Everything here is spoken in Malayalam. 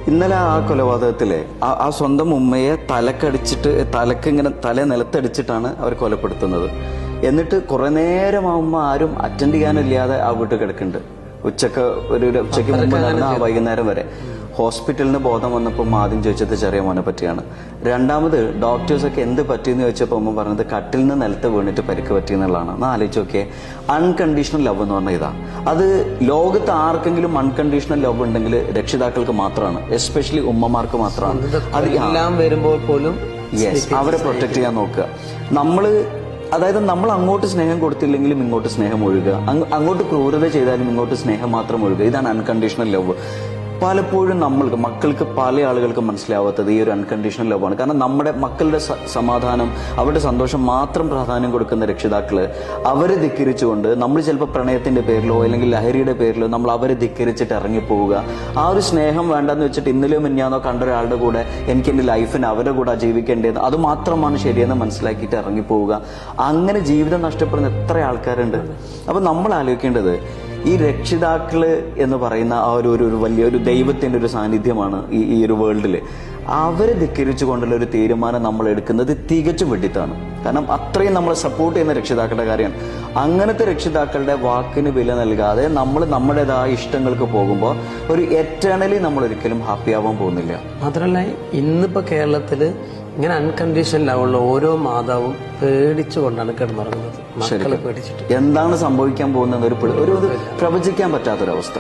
ഇന്നലെ ആ കൊലപാതകത്തിലെ ആ സ്വന്തം ഉമ്മയെ തലക്കിങ്ങനെ തല നിലത്തടിച്ചിട്ടാണ് അവർ കൊലപ്പെടുത്തുന്നത്. എന്നിട്ട് കുറെ നേരം ആ ഉമ്മ ആരും അറ്റൻഡ് ചെയ്യാനില്ലാതെ ആ വീട്ടിൽ കിടക്കുന്നുണ്ട്. ഉച്ചയ്ക്ക് മുമ്പ് നടന്ന വൈകുന്നേരം വരെ. ഹോസ്പിറ്റലിൽ നിന്ന് ബോധം വന്നപ്പോൾ ആദ്യം ചോദിച്ചത് ചെറിയ മോനെ പറ്റിയാണ്. രണ്ടാമത് ഡോക്ടേഴ്സൊക്കെ എന്ത് പറ്റിയെന്ന് ചോദിച്ചപ്പോൾ അമ്മ പറഞ്ഞത് കട്ടിൽ നിന്ന് നിലത്ത് വീണിട്ട് പരിക്ക് പറ്റിയെന്നുള്ളതാണ്. എന്നാൽ ആലോചിച്ച് നോക്കിയേ, അൺകണ്ടീഷണൽ ലവ് എന്ന് പറഞ്ഞാൽ ഇതാ. അത് ലോകത്ത് ആർക്കെങ്കിലും അൺകണ്ടീഷണൽ ലവ് ഉണ്ടെങ്കിൽ രക്ഷിതാക്കൾക്ക് മാത്രമാണ്, എസ്പെഷ്യലി ഉമ്മമാർക്ക് മാത്രമാണ്. അത് എല്ലാം വരുമ്പോൾ പോലും അവരെ പ്രൊട്ടക്ട് ചെയ്യാൻ നോക്കുക. അതായത് നമ്മൾ അങ്ങോട്ട് സ്നേഹം കൊടുത്തില്ലെങ്കിലും ഇങ്ങോട്ട് സ്നേഹം ഒഴുകുക, അങ്ങോട്ട് ക്രൂരത ചെയ്താലും ഇങ്ങോട്ട് സ്നേഹം മാത്രം ഒഴുകുക. ഇതാണ് അൺകണ്ടീഷണൽ ലവ്. പലപ്പോഴും മക്കൾക്ക് പല ആളുകൾക്ക് മനസ്സിലാവാത്തത് ഈ ഒരു അൺകണ്ടീഷണൽ ലവ് ആണ്. കാരണം നമ്മുടെ മക്കളുടെ സമാധാനം, അവരുടെ സന്തോഷം മാത്രം പ്രാധാന്യം കൊടുക്കുന്ന രക്ഷിതാക്കള് അവരെ ധിക്കരിച്ചുകൊണ്ട് നമ്മൾ ചിലപ്പോൾ പ്രണയത്തിന്റെ പേരിലോ അല്ലെങ്കിൽ ലഹരിയുടെ പേരിലോ നമ്മൾ അവരെ ധിക്കരിച്ചിട്ട് ഇറങ്ങിപ്പോവുക. ആ ഒരു സ്നേഹം വേണ്ടെന്ന് വെച്ചിട്ട് ഇന്നലെയോ മിന്നാന്നോ കണ്ട ഒരാളുടെ കൂടെ എനിക്ക് എന്റെ ലൈഫിന് അവരുടെ കൂടെ ജീവിക്കേണ്ടത് അത് മാത്രമാണ് ശരിയെന്ന് മനസ്സിലാക്കിയിട്ട് ഇറങ്ങിപ്പോവുക. അങ്ങനെ ജീവിതം നഷ്ടപ്പെടുന്ന എത്ര ആൾക്കാരുണ്ട്. അപ്പൊ നമ്മൾ ആലോചിക്കേണ്ടത് ഈ രക്ഷിതാക്കള് എന്ന് പറയുന്ന ആ ഒരു വലിയൊരു ദൈവത്തിന്റെ ഒരു സാന്നിധ്യമാണ് ഈ ഒരു വേൾഡില്. അവരെ ധിക്കരിച്ചുകൊണ്ടുള്ള ഒരു തീരുമാനം നമ്മൾ എടുക്കുന്നത് തികച്ചും വെട്ടിത്താണ്. കാരണം അത്രയും നമ്മളെ സപ്പോർട്ട് ചെയ്യുന്ന രക്ഷിതാക്കളുടെ കാര്യമാണ്. അങ്ങനത്തെ രക്ഷിതാക്കളുടെ വാക്കിന് വില നൽകാതെ നമ്മൾ നമ്മുടേതായ ഇഷ്ടങ്ങൾക്ക് പോകുമ്പോൾ ഒരു എറ്റേണലി നമ്മൾ ഒരിക്കലും ഹാപ്പി ആവാൻ പോകുന്നില്ല. മാത്രമല്ല ഇന്നിപ്പോ കേരളത്തില് ഇങ്ങനെ അൺകണ്ടീഷണൽ ലവുള്ള ഓരോ മാതാവും പേടിച്ചുകൊണ്ടാണ് കിടന്നുറങ്ങുന്നത്. മക്കളെ പേടിച്ചിട്ട് എന്താണ് സംഭവിക്കാൻ പോകുന്നത് ഒരു പ്രവചിക്കാൻ പറ്റാത്തൊരവസ്ഥ.